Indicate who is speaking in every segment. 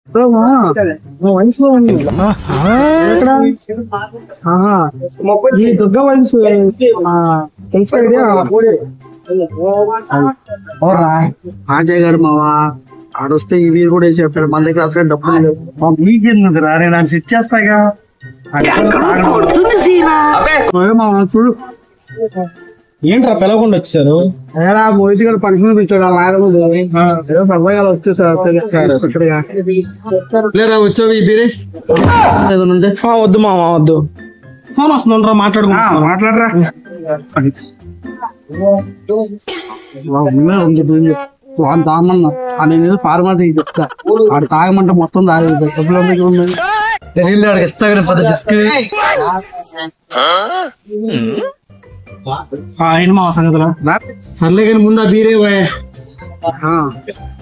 Speaker 1: వయసులో ఈ దుర్గ వయసు తెలుసు ఐడియా రాజయ్య గారు మావా ఆడొస్తే ఇవి కూడా చెప్పాడు మన దగ్గర అసలు డబ్బులు లేవు
Speaker 2: మీకెందుకు రారే నాకు సెట్ చేస్తాగా
Speaker 1: మావా చూడు
Speaker 2: ఏంట్రా పిలవకుండా వచ్చారు
Speaker 1: మోహిత్ గారు ఫంక్షన్ పిలిచాడు అబ్బాయి వచ్చేసారు
Speaker 2: లేరా వచ్చావు ఈ బీరే వద్దు మామా వద్దు ఫోన్ వస్తుందంట్రా
Speaker 1: మాట్లాడరా తాగమన్నా నేను ఫార్మాలిటీ చెప్తా ఆడు తాగమంటే మొత్తం తాగలేదు
Speaker 2: తెలియదు ఆడికి ఇస్తా పెద్ద డిస్క్ మా సంగతిలో సర్లే కానీ ముందు ఆ బీరే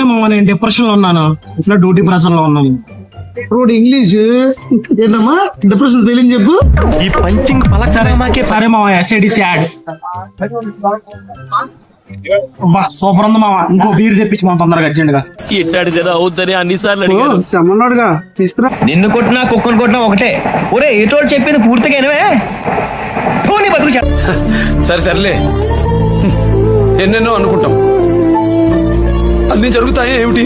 Speaker 2: మామ నేను డిప్రెషన్ లో ఉన్నాను అసలు డ్యూటీ ప్రెషర్ లో ఉన్నాను
Speaker 1: ఇంగ్లీష్ ఏంటమ్మా డిప్రెషన్ స్పెల్లింగ్ చెప్పు
Speaker 2: ఈ పంచింగ్ సరే మామ ఎస్ఐడిసి యాడ్ సూపర్ ఉంది మామ ఇంకో బీర్ తెప్పించి మనం తొందరగా అర్జెంట్ గా
Speaker 3: ఇట్టాడు కదా అవుతుంది అన్నిసార్లు
Speaker 1: తెమ్మన్నాడుగా తీసుకురా
Speaker 3: నిన్ను కొట్టినా కుక్కను కొట్టినా ఒకటే ఒరే ఏటోళ్ళు చెప్పింది పూర్తిగా సరే సర్లే ఎన్నెన్నో అనుకుంటాం అన్ని జరుగుతాయి ఏమిటి